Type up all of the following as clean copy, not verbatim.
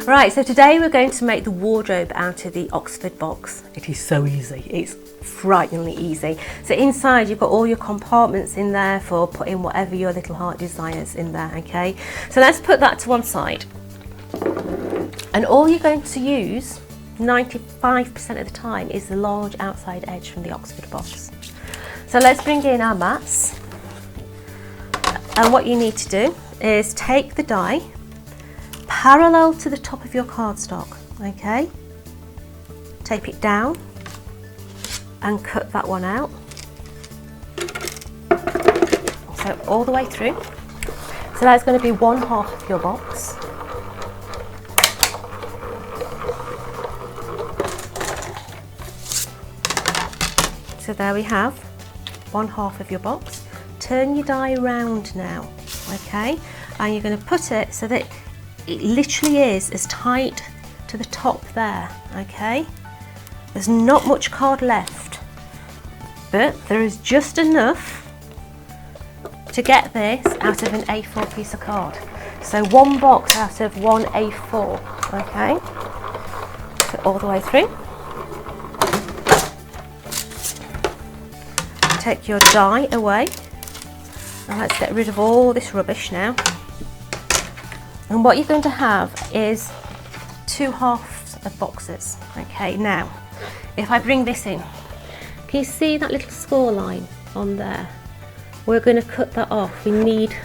Right, so today we're going to make the wardrobe out of the Oxford box. It is so easy, it's frighteningly easy. So inside you've got all your compartments in there for putting whatever your little heart desires in there, okay? So let's put that to one side. And all you're going to use 95% of the time is the large outside edge from the Oxford box. So let's bring in our mats. And what you need to do is take the die parallel to the top of your cardstock, okay? Tape it down and cut that one out. So all the way through. So that's going to be 1/2 of your box. So there we have 1/2 of your box. Turn your die around now, okay? And you're going to put it so that it literally is as tight to the top there, okay? There's not much card left, but there is just enough to get this out of an A4 piece of card. So one box out of one A4, okay? So all the way through. Take your die away. And let's get rid of all this rubbish now. And what you're going to have is 2 halves of boxes. Okay, now, if I bring this in, can you see that little score line on there? We're going to cut that off. We need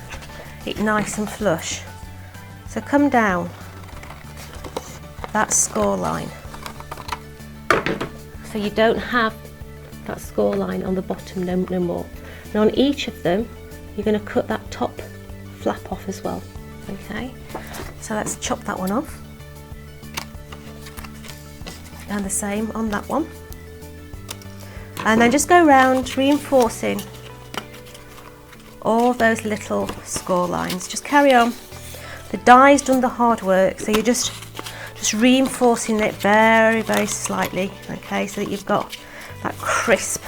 it nice and flush. So come down that score line. So you don't have that score line on the bottom no more. And on each of them, you're going to cut that top flap off as well. Okay, so let's chop that one off, and the same on that one, and then just go around reinforcing all those little score lines. Just carry on. The die's done the hard work, so you're just reinforcing it very, very slightly, okay, so that you've got that crisp,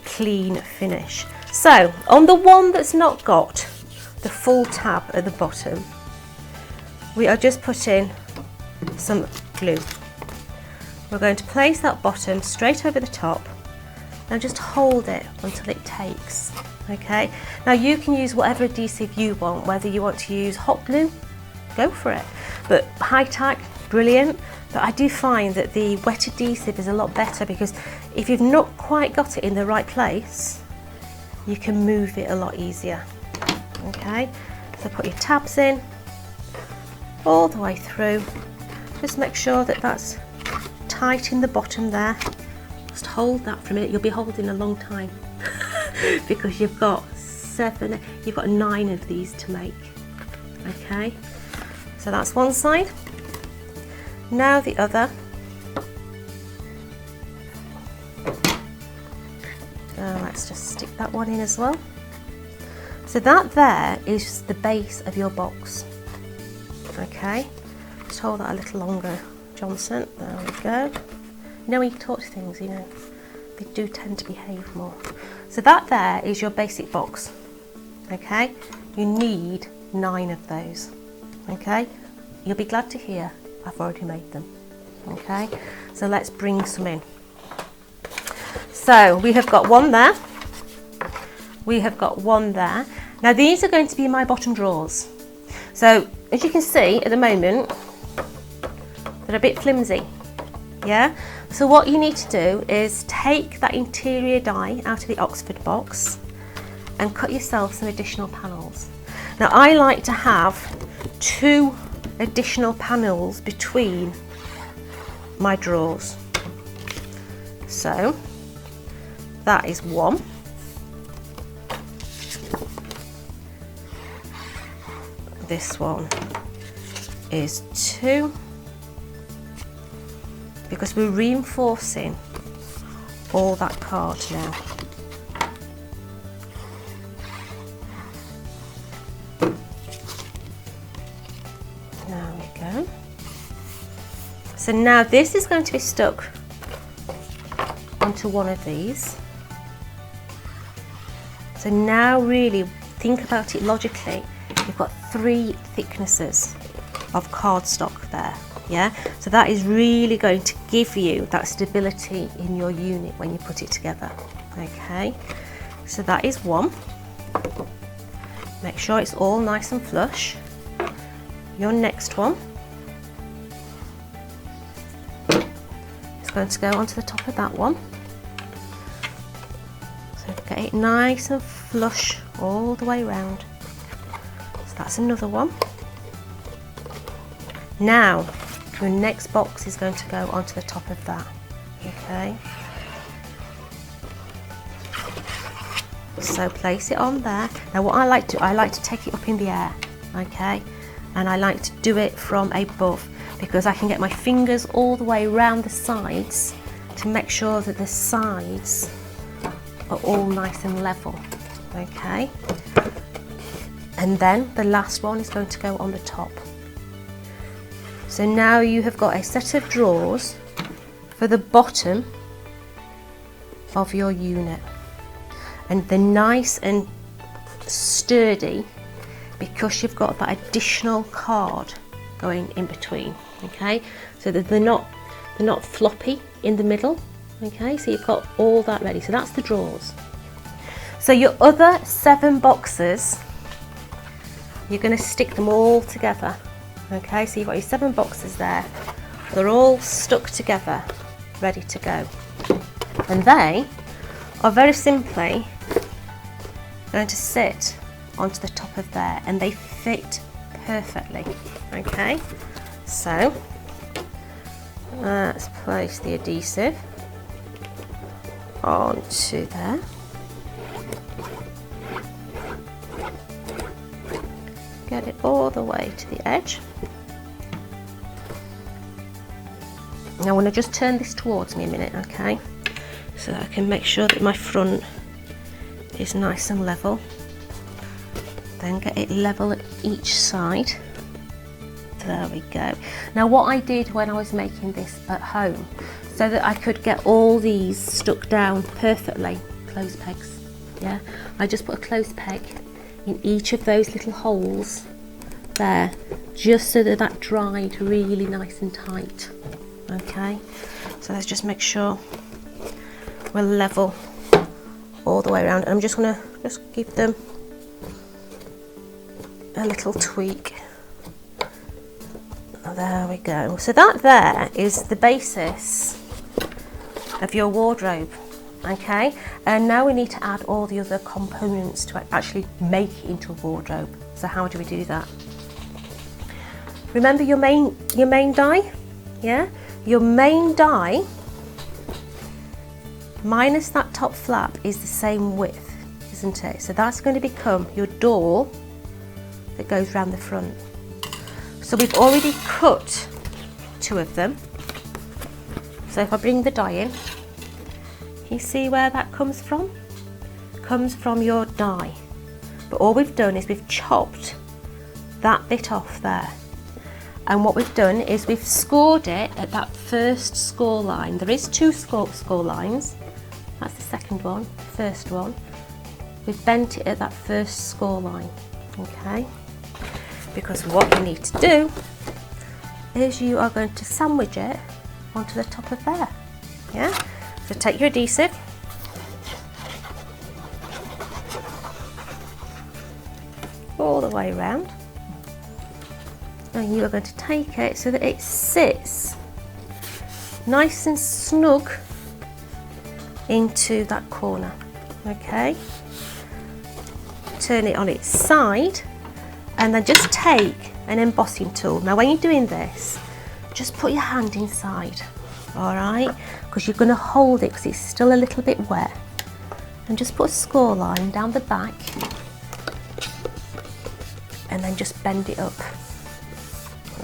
clean finish. So on the one that's not got the full tab at the bottom, we are just putting some glue. We're going to place that bottom straight over the top and just hold it until it takes, okay? Now you can use whatever adhesive you want, whether you want to use hot glue, go for it. But high tack, brilliant. But I do find that the wet adhesive is a lot better, because if you've not quite got it in the right place, you can move it a lot easier. Okay, so put your tabs in all the way through. Just make sure that that's tight in the bottom there. Just hold that for a minute. You'll be holding a long time because you've got 9 of these to make. Okay, so that's one side. Now the other. Let's just stick that one in as well. So that there is the base of your box. Okay, just hold that a little longer, Johnson. There we go. You know when you talk to things, you know, they do tend to behave more. So that there is your basic box. Okay, you need 9 of those. Okay, you'll be glad to hear I've already made them. Okay, so let's bring some in. So we have got one there. We have got one there. Now these are going to be my bottom drawers. So as you can see at the moment, they're a bit flimsy. Yeah. So what you need to do is take that interior die out of the Oxford box and cut yourself some additional panels. Now I like to have 2 additional panels between my drawers. So that is 1. This one is 2, because we're reinforcing all that card now. There we go. So now this is going to be stuck onto one of these. So now really think about it logically. you've got 3 thicknesses of cardstock there. Yeah, so that is really going to give you that stability in your unit when you put it together. Okay, so that is one. Make sure it's all nice and flush. Your next one is going to go onto the top of that one. So get it nice and flush all the way around. So that's another one. Now, your next box is going to go onto the top of that. Okay. So place it on there. Now what I like to take it up in the air, okay? And I like to do it from above because I can get my fingers all the way around the sides to make sure that the sides are all nice and level, okay? And then the last one is going to go on the top. So now you have got a set of drawers for the bottom of your unit. And they're nice and sturdy because you've got that additional card going in between, okay? So that they're not floppy in the middle, okay? So you've got all that ready. So that's the drawers. So your other 7 boxes, you're going to stick them all together, okay? So you've got your 7 boxes there. They're all stuck together, ready to go. And they are very simply going to sit onto the top of there, and they fit perfectly, okay? So let's place the adhesive onto there. Get it all the way to the edge. Now I want to just turn this towards me a minute, okay? So that I can make sure that my front is nice and level. Then get it level at each side. There we go. Now what I did when I was making this at home, so that I could get all these stuck down perfectly, clothes pegs, yeah? I just put a clothes peg in each of those little holes there, just so that that dried really nice and tight, okay? So let's just make sure we're level all the way around. I'm just going to give them a little tweak. There we go. So that there is the basis of your wardrobe, okay? And now we need to add all the other components to actually make it into a wardrobe. So how do we do that? Remember your main die, yeah? Your main die minus that top flap is the same width, isn't it? So that's going to become your door that goes round the front. So we've already cut 2 of them. So if I bring the die in, you see where that comes from? Comes from your die. But all we've done is we've chopped that bit off there. And what we've done is we've scored it at that first score line. There is 2 score lines. That's the second one, first one. We've bent it at that first score line, okay? Because what you need to do is you are going to sandwich it onto the top of there, yeah? So take your adhesive, all the way around, and you are going to take it so that it sits nice and snug into that corner, okay? Turn it on its side and then just take an embossing tool. Now when you're doing this, just put your hand inside, all right? Because you're going to hold it because it's still a little bit wet. And just put a score line down the back and then just bend it up,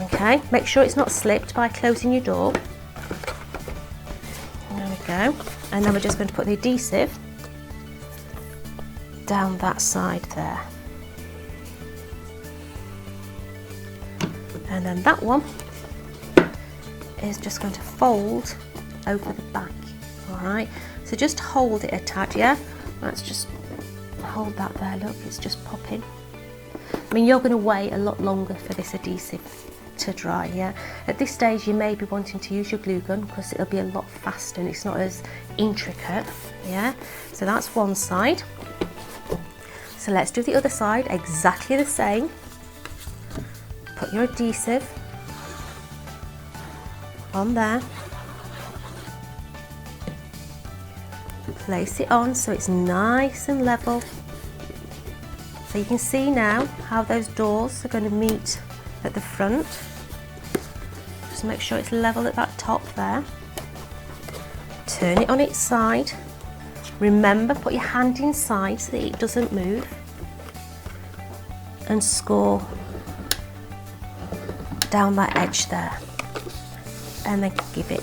okay? Make sure it's not slipped by closing your door. There we go. And then we're just going to put the adhesive down that side there. And then that one is just going to fold over the back, all right? So just hold it a tad, yeah? Let's just hold that there, look, it's just popping. I mean, you're going to wait a lot longer for this adhesive to dry, yeah. At this stage you may be wanting to use your glue gun because it'll be a lot faster and it's not as intricate, yeah. So that's one side. So let's do the other side exactly the same. Put your adhesive on there, place it on so it's nice and level. So you can see now how those doors are going to meet at the front. Just make sure it's level at that top there. Turn it on its side. Remember, put your hand inside so that it doesn't move. And score down that edge there. And then give it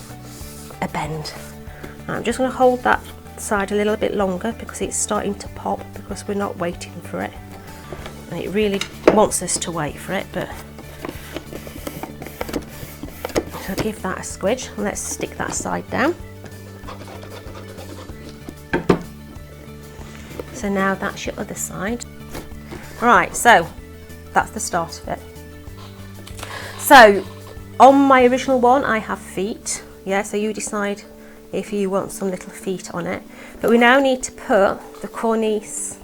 a bend. I'm just going to hold that side a little bit longer because it's starting to pop because we're not waiting for it. And it really wants us to wait for it, but so give that a squidge and let's stick that side down. So now that's your other side. Right, so that's the start of it. So on my original one I have feet, yeah, so you decide if you want some little feet on it. But we now need to put the cornice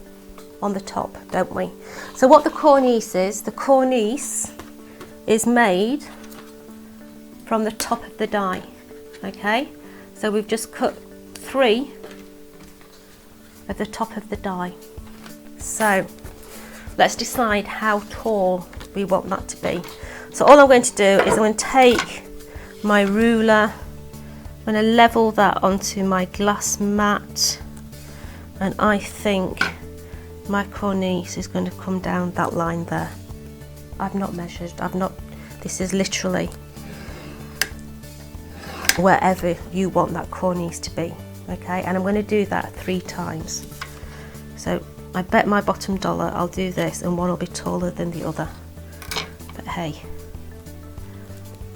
on the top, don't we? So what the cornice is made from the top of the die, okay? So we've just cut 3 at the top of the die. So let's decide how tall we want that to be. So all I'm going to do is I'm going to take my ruler, I'm going to level that onto my glass mat, and I think my cornice is going to come down that line there. I've not measured, this is literally wherever you want that cornice to be, okay? And I'm going to do that 3 times. So I bet my bottom dollar I'll do this and one will be taller than the other. But hey,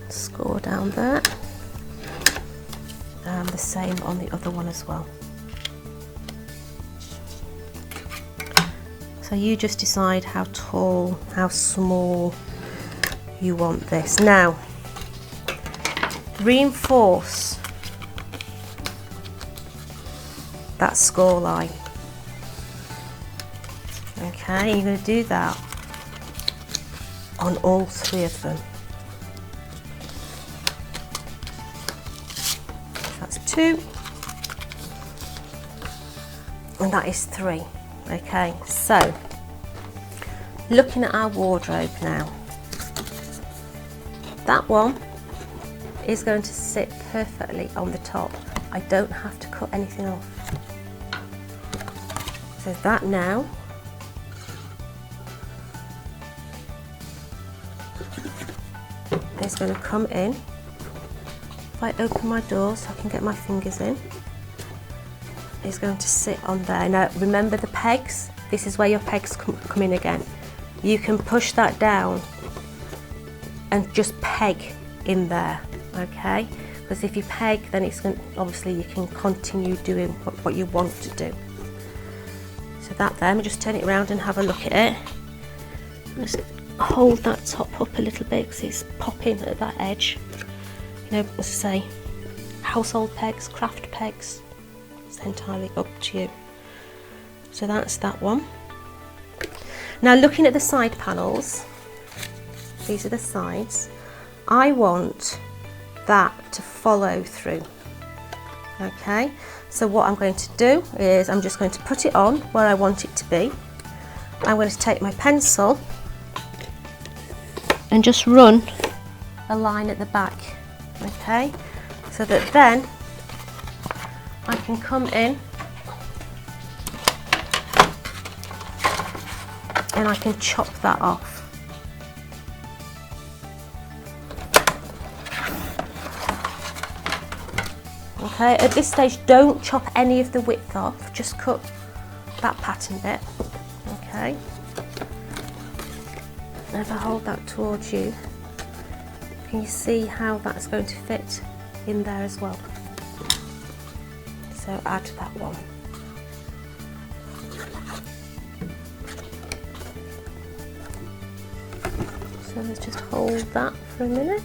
score down there. And the same on the other one as well. So you just decide how tall, how small you want this. Now, reinforce that score line. Okay, you're going to do that on all 3 of them. That's 2, and that is 3. Okay, so looking at our wardrobe now, that one is going to sit perfectly on the top. I don't have to cut anything off. So that now is going to come in. If I open my door so I can get my fingers in, is going to sit on there. Now remember the pegs, this is where your pegs come in again. You can push that down and just peg in there, okay? Because if you peg, then it's going to, obviously you can continue doing what you want to do. So that there, let me just turn it around and have a look at it. Just hold that top up a little bit because it's popping at that edge. You know, as I say, household pegs, craft pegs, it's entirely up to you. So that's that one. Now looking at the side panels, these are the sides, I want that to follow through. Okay, so what I'm going to do is I'm just going to put it on where I want it to be. I'm going to take my pencil and just run a line at the back, okay, so that then I can come in and I can chop that off. Okay, at this stage don't chop any of the width off, just cut that pattern bit. Okay, and if I hold that towards you, can you see how that's going to fit in there as well? So add that one. So let's just hold that for a minute.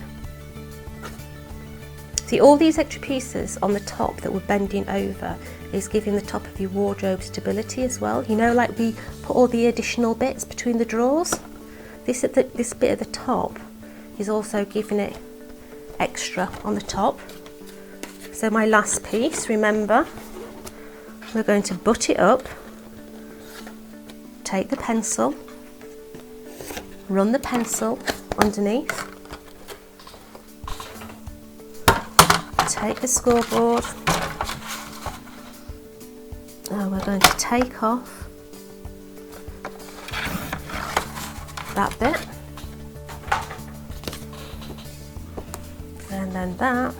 See, all these extra pieces on the top that we're bending over is giving the top of your wardrobe stability as well. You know, like we put all the additional bits between the drawers. This bit at the top is also giving it extra on the top. So my last piece, remember, we're going to butt it up, take the pencil, run the pencil underneath, take the scoreboard, and we're going to take off that bit, and then that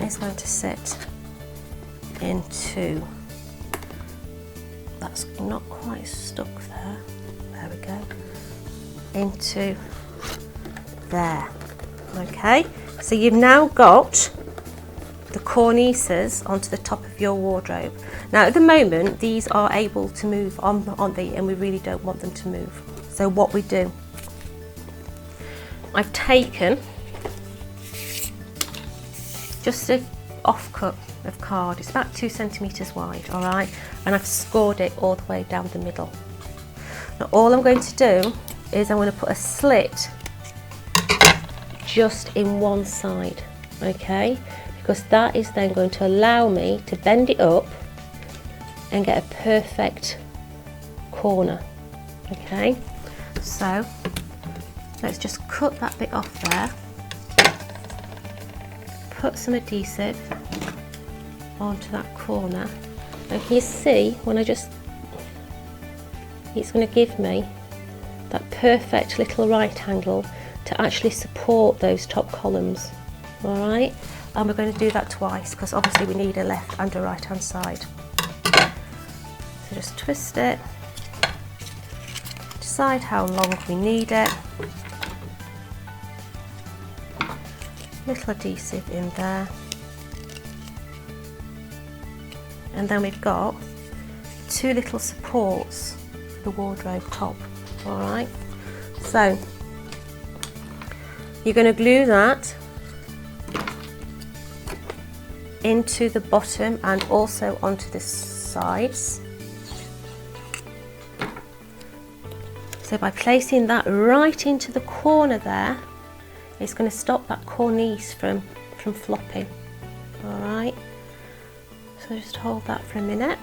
is going to sit into, that's not quite stuck there, there we go, into there. Okay, so you've now got the cornices onto the top of your wardrobe. Now at the moment these are able to move on and we really don't want them to move. So what we do, I've taken just an offcut of card, it's about 2 centimetres wide, all right, and I've scored it all the way down the middle. Now all I'm going to do is I'm going to put a slit just in one side, okay, because that is then going to allow me to bend it up and get a perfect corner. Okay, so let's just cut that bit off there, put some adhesive onto that corner, and you see when I just, it's going to give me that perfect little right angle to actually support those top columns. All right, and we're going to do that twice because obviously we need a left and a right hand side. So just twist it, decide how long we need it, little adhesive in there, and then we've got 2 little supports for the wardrobe top. All right, so you're going to glue that into the bottom and also onto the sides. So by placing that right into the corner there, it's going to stop that cornice from flopping. All right, so just hold that for a minute,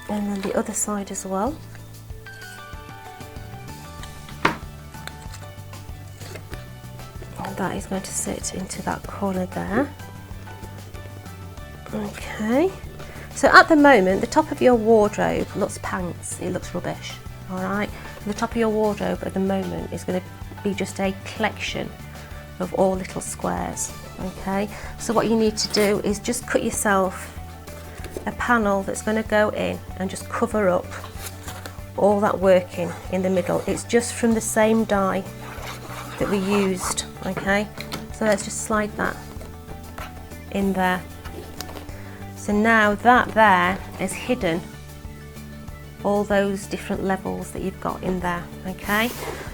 and then the other side as well. And that is going to sit into that corner there. Okay, so at the moment the top of your wardrobe looks pants, it looks rubbish. All right, the top of your wardrobe at the moment is going to be just a collection of all little squares. Okay, so what you need to do is just cut yourself a panel that's going to go in and just cover up all that working in the middle. It's just from the same die that we used. Okay, so let's just slide that in there. So now that there is hidden all those different levels that you've got in there. Okay,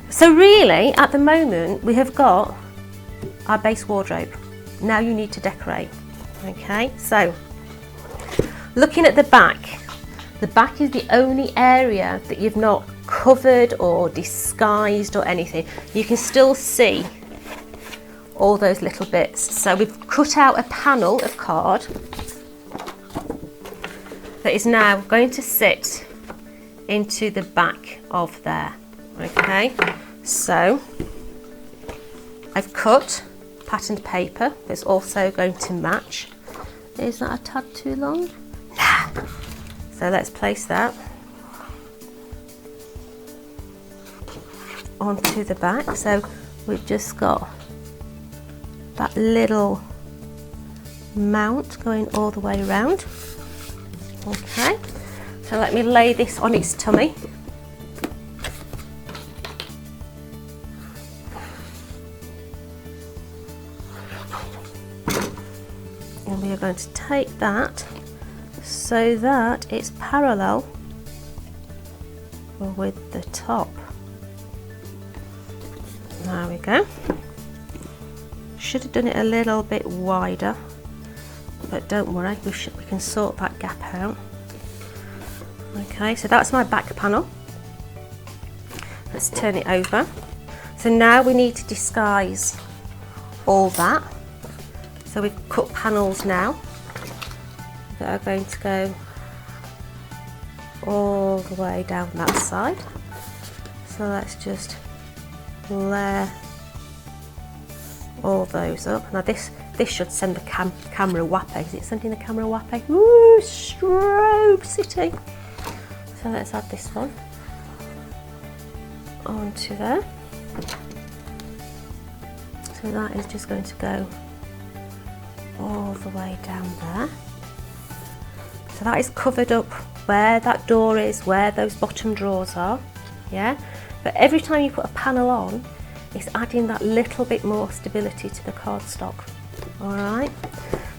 so really at the moment we have got our base wardrobe. Now you need to decorate. Okay, so looking at the back is the only area that you've not covered or disguised or anything. You can still see all those little bits. So we've cut out a panel of card that is now going to sit into the back of there. Okay, so I've cut patterned paper that's also going to match. Is that a tad too long? Nah. So let's place that onto the back. So we've just got that little mount going all the way around. Okay, so let me lay this on its tummy. And we are going to take that so that it's parallel with the top. There we go. Should have done it a little bit wider, but don't worry, we can sort that gap out. Okay, so that's my back panel. Let's turn it over. So now we need to disguise all that. So we've cut panels now that are going to go all the way down that side. So let's just layer all those up. Now this should send the camera whappy. Is it sending the camera whappy? Woo, strobe city. So let's add this one onto there. So that is just going to go all the way down there. So that is covered up where that door is, where those bottom drawers are, yeah? But every time you put a panel on, it's adding that little bit more stability to the cardstock. All right,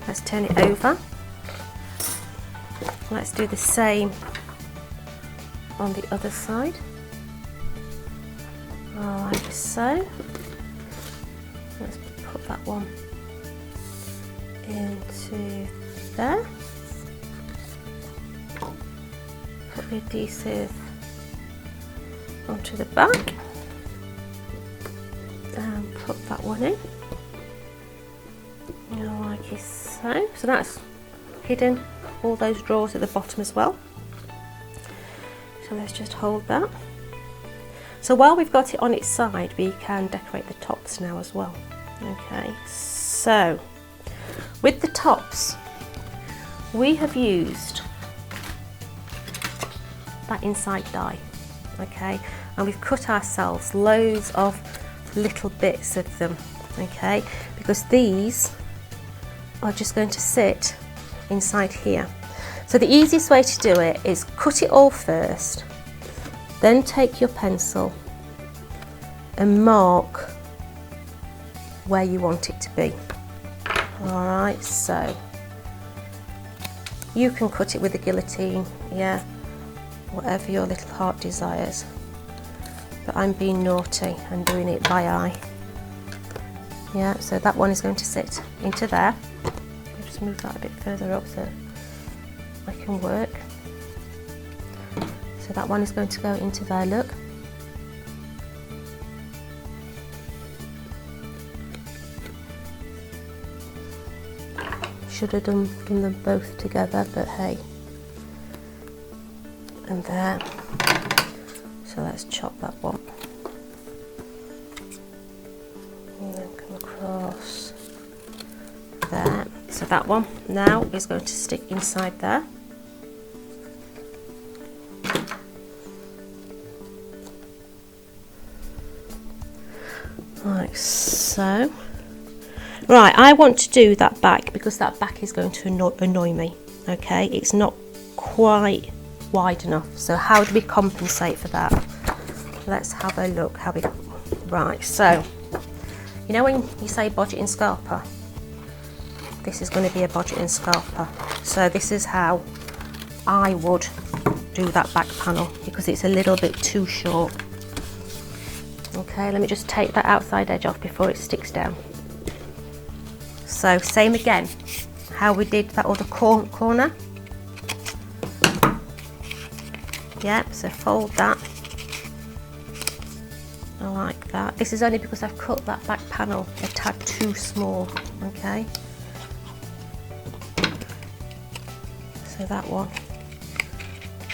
let's turn it over. Let's do the same on the other side, like so. Let's put that one into there. Put the adhesive onto the back and put that one in, like so. So that's hidden all those drawers at the bottom as well. So let's just hold that. So while we've got it on its side, we can decorate the tops now as well. Okay, so with the tops, we have used that inside die, okay, and we've cut ourselves loads of little bits of them, okay, because these are just going to sit inside here. So the easiest way to do it is cut it all first, then take your pencil and mark where you want it to be. All right, so you can cut it with a guillotine, yeah, whatever your little heart desires. But I'm being naughty and doing it by eye. Yeah, so that one is going to sit into there. I'll just move that a bit further up so I can work. So that one is going to go into there, look. Should have done them both together, but hey. And there. So let's chop that one. And then come across there. So that one now is going to stick inside there. Like so. Right, I want to do that back because that back is going to annoy me. Okay, it's not quite wide enough. So how do we compensate for that? Let's have a look how we. Right, so you know when you say budget and scalper, this is going to be a budget and scalper. So this is how I would do that back panel because it's a little bit too short. Okay, let me just take that outside edge off before it sticks down. So same again, how we did that other corner. Yep, so fold that. I like that. This is only because I've cut that back panel a tad too small, okay? So that one.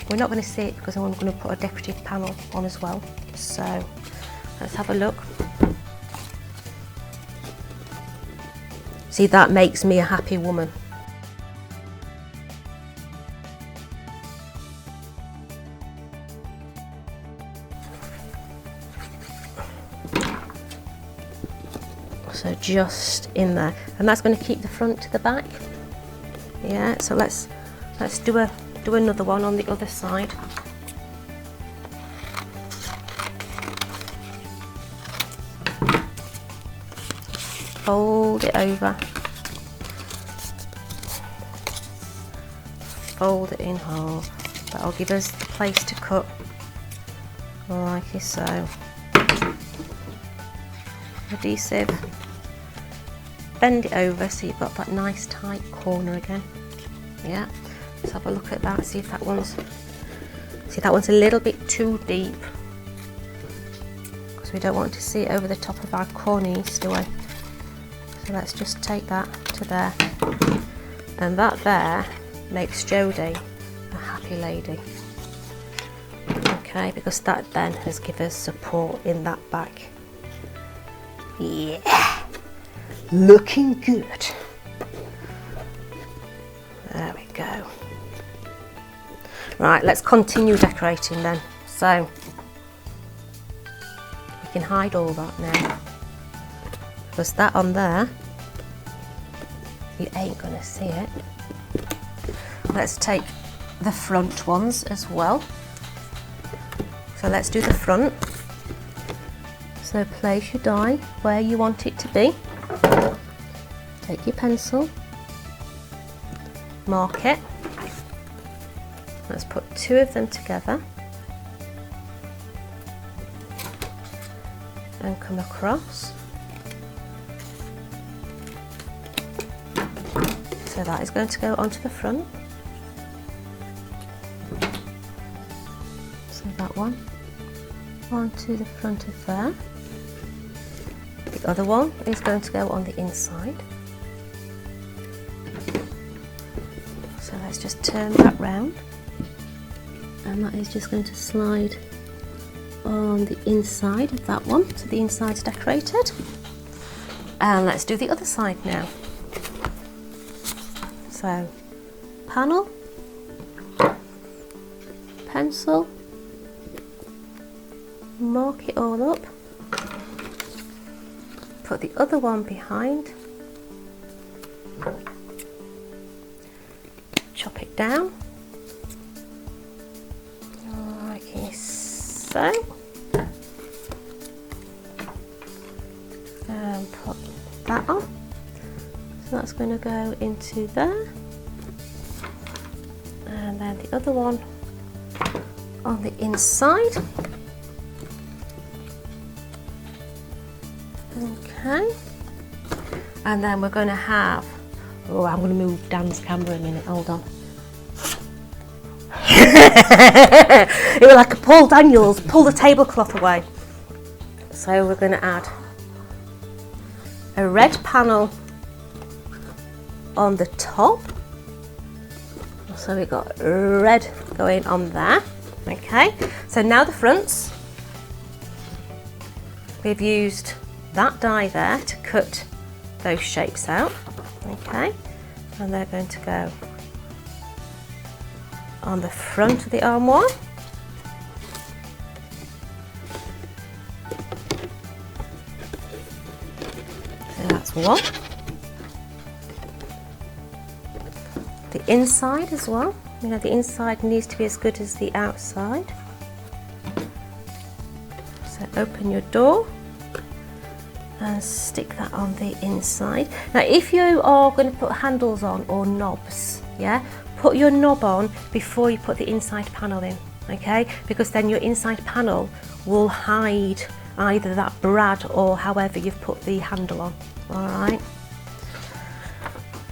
We're not going to see it because I'm going to put a decorative panel on as well. So let's have a look. See, that makes me a happy woman. So just in there, and that's going to keep the front to the back. Yeah, so let's do another one on the other side. Fold it over, fold it in half. That'll give us the place to cut like so. Adhesive, bend it over so you've got that nice tight corner again. Yeah, let's have a look at that, see if that one's a little bit too deep, because we don't want to see it over the top of our cornice, do we? So let's just take that to there, and that there makes Jodie a happy lady. Okay, because that then has given us support in that back. Yeah, looking good. There we go. Right, let's continue decorating then. So we can hide all that now, because that on there, you ain't gonna see it. Let's take the front ones as well. So let's do the front. So place your die where you want it to be. Take your pencil, mark it. Let's put two of them together and come across. So that is going to go onto the front. So that one onto the front of there. The other one is going to go on the inside. So let's just turn that round, and that is just going to slide on the inside of that one, so the inside's decorated. And let's do the other side now. So panel, pencil, mark it all up, put the other one behind, chop it down like so, and put that on. So that's going to go into there, and then the other one on the inside. Okay, and then we're going to have, oh, I'm going to move Dan's camera a minute, hold on. It was like a Paul Daniels, pull the tablecloth away. So we're going to add a red panel on the top. So we've got red going on there. Okay, so now the fronts. We've used that die there to cut those shapes out. Okay, and they're going to go on the front of the armoire. So that's one. The inside as well. You know, the inside needs to be as good as the outside. So open your door and stick that on the inside. Now if you are going to put handles on or knobs, yeah, put your knob on before you put the inside panel in, okay, because then your inside panel will hide either that brad or however you've put the handle on. All right,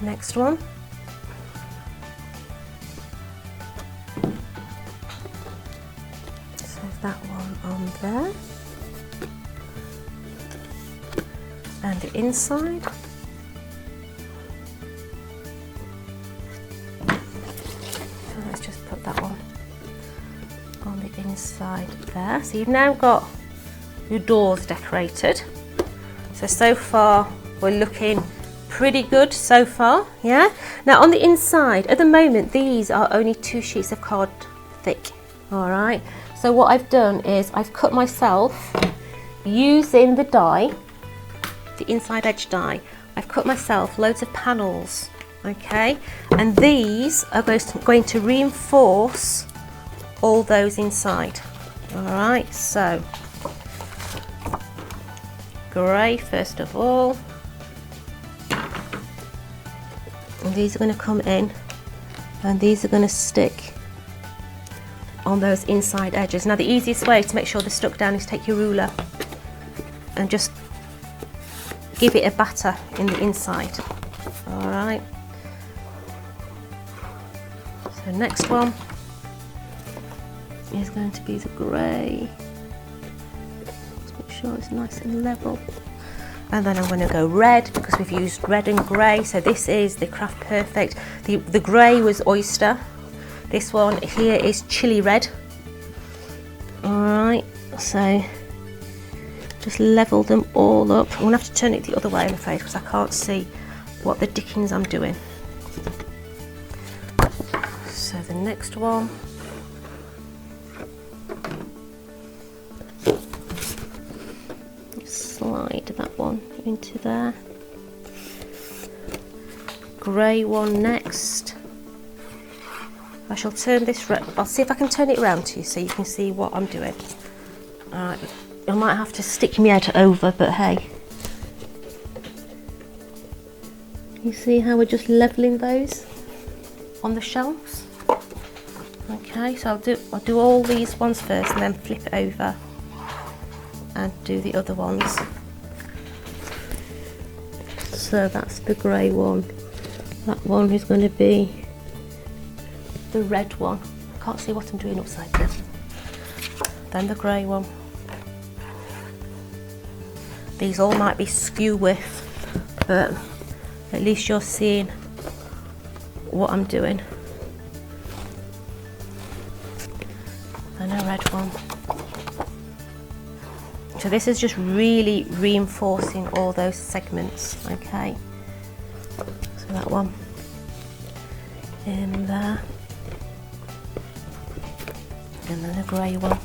next one. So that one on there, and the inside. So let's just put that one on the inside there. So you've now got your doors decorated. So far we're looking pretty good so far, yeah? Now on the inside, at the moment, these are only 2 sheets of card thick, all right? So what I've done is I've cut myself using the die, the inside edge die. I've cut myself loads of panels, okay? And these are going to reinforce all those inside, all right? So grey first of all, and these are going to come in, and these are going to stick on those inside edges. Now the easiest way to make sure they're stuck down is take your ruler and just give it a batter in the inside. All right. So next one is going to be the grey. Let's make sure it's nice and level. And then I'm going to go red because we've used red and grey. So this is the Craft Perfect. The grey was oyster. This one here is chili red. Alright, so just level them all up. I'm going to have to turn it the other way, I'm afraid, because I can't see what the dickens I'm doing. So the next one. Slide that one into there. Grey one next. I shall turn this, I'll see if I can turn it around to you so you can see what I'm doing. Alright, I might have to stick my head over, but hey. You see how we're just levelling those on the shelves? Okay, so I'll do all these ones first and then flip it over and do the other ones. So that's the grey one. That one is going to be the red one. I can't see what I'm doing upside down. Then the grey one. These all might be skew with, but at least you're seeing what I'm doing. Then a red one. So this is just really reinforcing all those segments, okay? So that one in there. And then a grey one.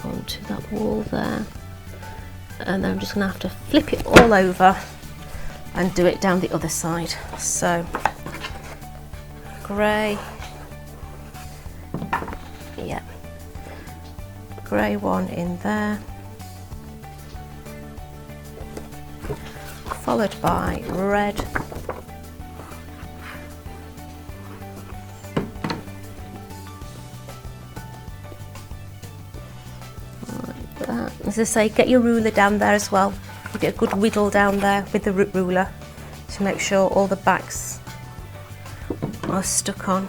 Onto that wall there. And then I'm just going to have to flip it all over and do it down the other side. So grey, yeah, grey one in there, followed by red, like that. As I say, get your ruler down there as well. Give it a good whittle down there with the ruler to make sure all the backs are stuck on.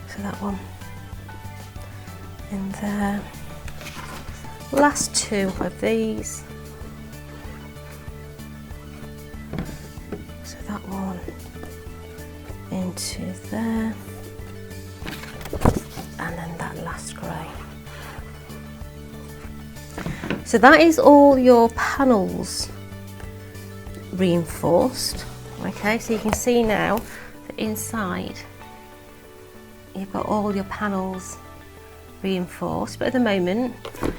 So that one in there. Last two of these. So that one into there. And then that last grey. So that is all your panels reinforced. Okay, so you can see now that inside you've got all your panels reinforced, but at the moment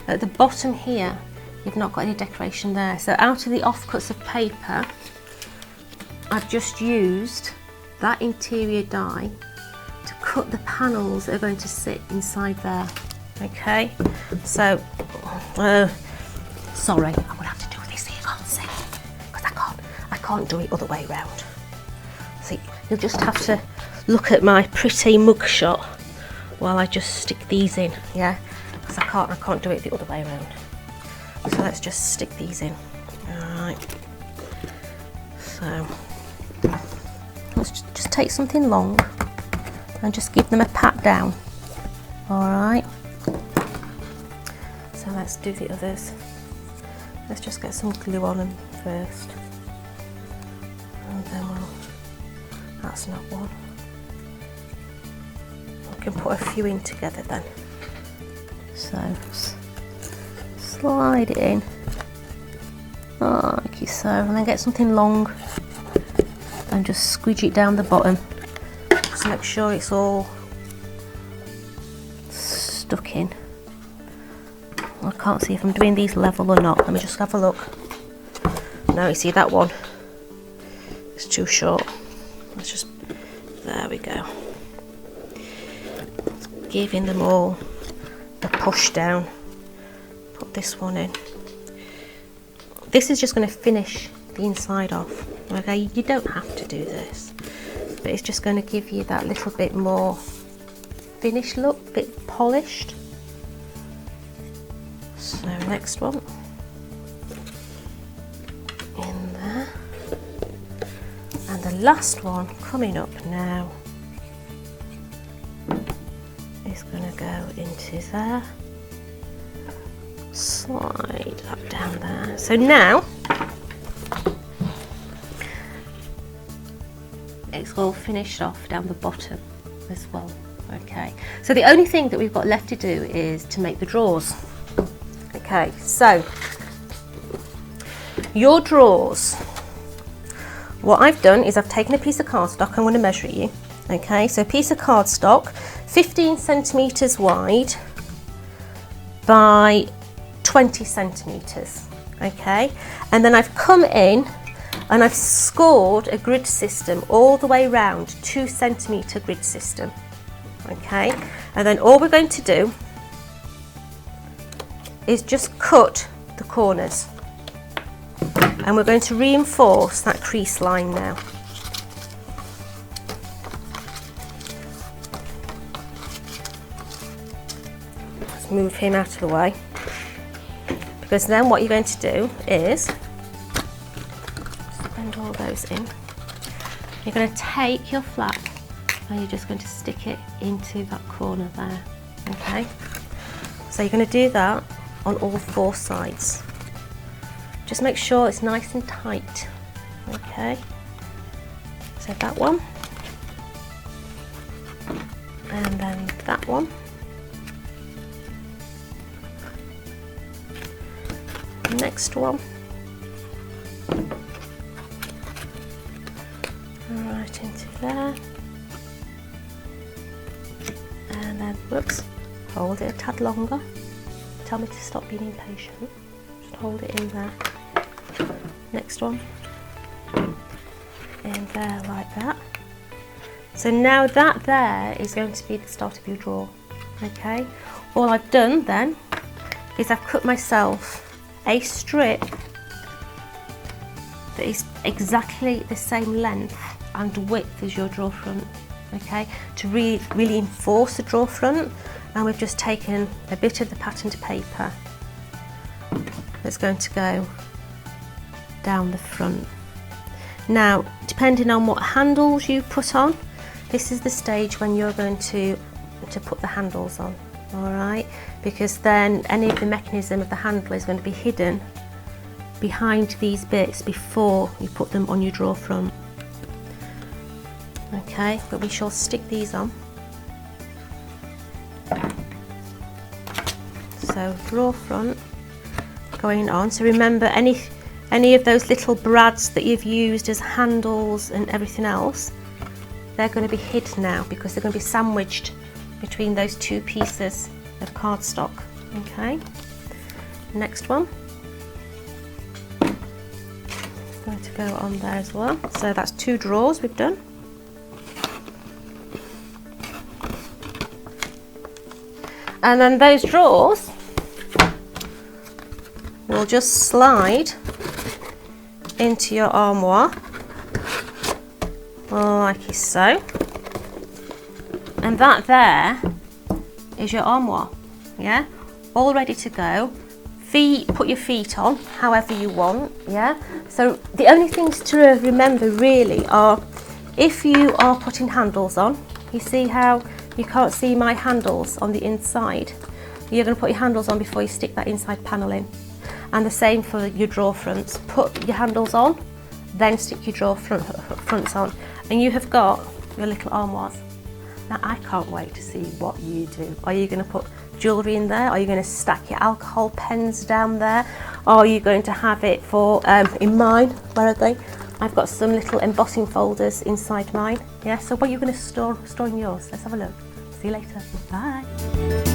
at the bottom here you've not got any decoration there. So out of the offcuts of paper I've just used that interior die to cut the panels that are going to sit inside there. Okay, so sorry, I'm gonna have to do this here, can't see, because I can't do it other way round. So you'll just have to look at my pretty mug shot while I just stick these in, yeah, because I can't do it the other way around. So let's just stick these in. Alright, so let's just take something long and just give them a pat down. Alright, so let's do the others. Let's just get some glue on them first, and then that's not one. I can put a few in together then. So slide it in, like so, and then get something long and just squidge it down the bottom. Just make sure it's all stuck in. I can't see if I'm doing these level or not. Let me just have a look. Now you see that one, it's too short. Let's just, there we go. Giving them all a push down. Put this one in. This is just going to finish the inside off. Okay, you don't have to do this, but it's just going to give you that little bit more finished look, a bit polished. So next one in there, and the last one coming up now is going to go into there. Slide that down there. So now it's all finished off down the bottom as well. Okay, so the only thing that we've got left to do is to make the drawers. Okay, so your drawers, what I've done is I've taken a piece of cardstock. I'm going to measure you. Okay, so a piece of cardstock 15 centimeters wide by 20 centimeters. Okay, and then I've come in and I've scored a grid system all the way round, 2 centimeter grid system. Okay, and then all we're going to do is just cut the corners, and we're going to reinforce that crease line now. Let's move him out of the way, because then what you're going to do is blend all those in. You're going to take your flap and you're just going to stick it into that corner there. Okay, so you're going to do that on all 4 sides. Just make sure it's nice and tight. Okay, so that one, and then that one, next one, right into there, and then whoops, hold it a tad longer. Tell me to stop being impatient. Just hold it in there. Next one, in there like that. So now that there is going to be the start of your drawer. Okay, all I've done then is I've cut myself a strip that is exactly the same length and width as your drawer front. Okay, to really enforce the drawer front, and we've just taken a bit of the patterned paper that's going to go down the front. Now, depending on what handles you put on, this is the stage when you're going to put the handles on. All right, because then any of the mechanism of the handle is going to be hidden behind these bits before you put them on your drawer front. Okay, but we shall stick these on. So drawer front going on. So remember, any of those little brads that you've used as handles and everything else, they're going to be hid now because they're going to be sandwiched between those 2 pieces of cardstock. Okay, next one going to go on there as well. So that's 2 drawers we've done. And then those drawers will just slide into your armoire like so, and that there is your armoire. Yeah, all ready to go. Feet, put your feet on however you want. Yeah, so the only things to remember really are, if you are putting handles on, you see how you can't see my handles on the inside. You're going to put your handles on before you stick that inside panel in. And the same for your drawer fronts. Put your handles on, then stick your drawer fronts on. And you have got your little armoires. Now I can't wait to see what you do. Are you going to put jewellery in there? Are you going to stack your alcohol pens down there? Are you going to have it for, in mine, where are they? I've got some little embossing folders inside mine. Yeah, so what are you going to store in yours? Let's have a look. See you later. Bye.